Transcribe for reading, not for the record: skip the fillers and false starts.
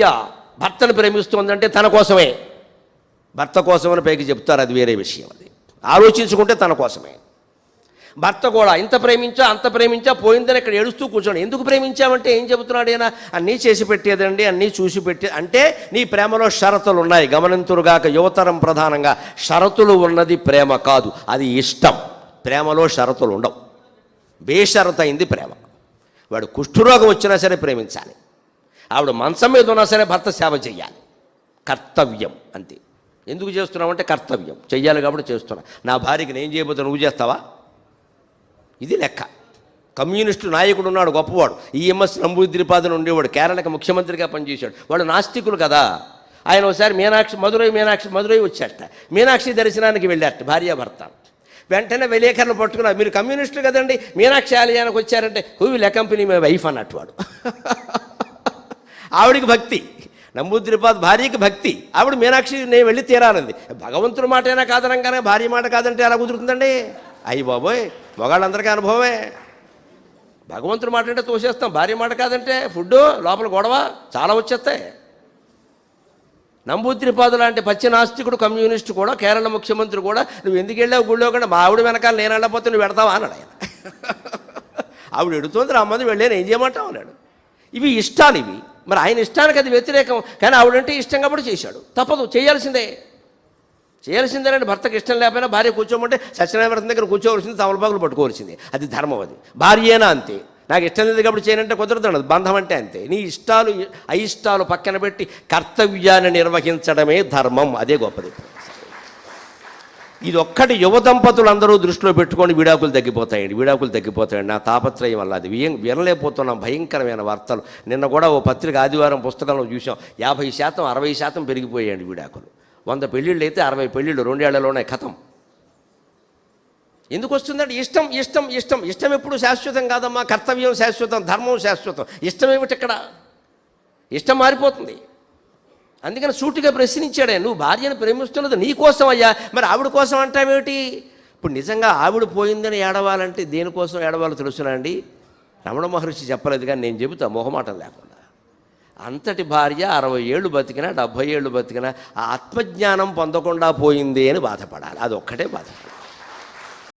భార్య భర్తను ప్రేమిస్తోందంటే తన కోసమే, భర్త కోసమని పైకి చెప్తారు, అది వేరే విషయం. అది ఆలోచించుకుంటే తన కోసమే. భర్త కూడా ఇంత ప్రేమించా అంత ప్రేమించా పోయిందని ఇక్కడ ఏడుస్తూ కూర్చోండి. ఎందుకు ప్రేమించామంటే ఏం చెబుతున్నాడు ఈయన? అన్నీ చేసి పెట్టేదండి, అన్నీ చూసి పెట్టే అంటే నీ ప్రేమలో షరతులు ఉన్నాయి. గమనింతురుగాక యువతరం ప్రధానంగా షరతులు ఉన్నది ప్రేమ కాదు, అది ఇష్టం. ప్రేమలో షరతులు ఉండవు, బేషరత్ అయింది ప్రేమ. వాడు కుష్ఠరోగం వచ్చినా సరే ప్రేమించాలి, ఆవిడ మంచం మీద ఉన్నా సరే భర్త సేవ చెయ్యాలి, కర్తవ్యం అంతే. ఎందుకు చేస్తున్నామంటే కర్తవ్యం చెయ్యాలి కాబట్టి చేస్తున్నా. నా భార్యకి నేను చేయబోతే నువ్వు చేస్తావా? ఇది లెక్క. కమ్యూనిస్టు నాయకుడు ఉన్నాడు గొప్పవాడు, ఈఎంఎస్ నంబూద్రిపాదన్ ఉండేవాడు, కేరళకి ముఖ్యమంత్రిగా పనిచేశాడు. వాడు నాస్తికులు కదా. ఆయన ఒకసారి మధురై వచ్చారట. మీనాక్షి దర్శనానికి వెళ్ళారట భార్యాభర్త. వెంటనే విలేకరులు పట్టుకున్నారు, మీరు కమ్యూనిస్టులు కదండి, మీనాక్షి ఆలయానికి వచ్చారంటే who will accompany my wife అన్నట్టు వాడు. ఆవిడికి భక్తి, నంబూద్రిపాద్ భార్యకి భక్తి, ఆవిడ మీనాక్షి నేను వెళ్ళి తీరానంది. భగవంతుడి మాట అయినా కాదనగానే భార్య మాట కాదంటే ఎలా కుదురుతుందండి? అయ్యి బాబోయ్, మగాళ్ళందరికీ అనుభవమే. భగవంతుడి మాట అంటే తోసేస్తాం, భార్య మాట కాదంటే ఫుడ్ లోపల గొడవ చాలా వచ్చేస్తాయి. నంబూద్రిపాదు లాంటి పచ్చి నాస్తికుడు కమ్యూనిస్టు కూడా, కేరళ ముఖ్యమంత్రి కూడా, నువ్వు ఎందుకు వెళ్ళావు గుళ్ళో కూడా? మా ఆవిడ వెనకాల నేను వెళ్ళకపోతే నువ్వు పెడతావా అన్నాడు ఆయన. ఆవిడ ఎడుతోంది, రమ్మంది వెళ్ళాను, ఏం చేయమంటావు అన్నాడు. ఇవి ఇష్టాలు ఇవి. మరి ఆయన ఇష్టానికి అది వ్యతిరేకం, కానీ ఆవిడంటే ఇష్టం కాబట్టి చేశాడు. తప్పదు, చేయాల్సిందేనండి. భర్తకి ఇష్టం లేకపోయినా భార్య కూర్చోమంటే సత్యనారాయణ వ్రతం దగ్గర కూర్చోవలసింది, తమలపాకులు పట్టుకోవాల్సింది, అది ధర్మం. అది భార్యేనా అంతే. నాకు ఇష్టం లేదు కాబట్టి చేయనంటే కుదరదు, బంధం అంటే అంతే. నీ ఇష్టాలు అయిష్టాలు పక్కన పెట్టి కర్తవ్యాన్ని నిర్వహించడమే ధర్మం, అదే గొప్పది. ఇది ఒక్కటి యువ దంపతులందరూ దృష్టిలో పెట్టుకొని విడాకులు తగ్గిపోతాయండి. నా తాపత్రయం వల్ల అది వినలేకపోతున్నాం. భయంకరమైన వార్తలు. నిన్న కూడా ఓ పత్రిక ఆదివారం పుస్తకంలో చూసాం, 50% 60% పెరిగిపోయాయండి విడాకులు. 100 పెళ్ళిళ్ళు అయితే 60 పెళ్ళిళ్ళు 2 ఏళ్లలోనే ఖతం. ఎందుకు వస్తుందంటే ఇష్టం ఎప్పుడు శాశ్వతం కాదమ్మా. కర్తవ్యం శాశ్వతం, ధర్మం శాశ్వతం. ఇష్టం ఏమిటి ఇక్కడ? ఇష్టం మారిపోతుంది. అందుకని సూటిగా ప్రశ్నించాడే, నువ్వు భార్యను ప్రేమిస్తున్నది నీ కోసం అయ్యా, మరి ఆవిడ కోసం అంటావేమిటి? ఇప్పుడు నిజంగా ఆవిడ పోయిందని ఏడవాలంటే దేనికోసం ఏడవాలో తెలుసునా అండి? రమణ మహర్షి చెప్పలేదు, కానీ నేను చెబుతా మొహమాటం లేకుండా. అంతటి భార్య 60 ఏళ్ళు బతికినా 70 ఏళ్ళు బతికినా ఆ ఆత్మజ్ఞానం పొందకుండా పోయింది అని బాధపడాలి. అది ఒక్కటే బాధపడాలి.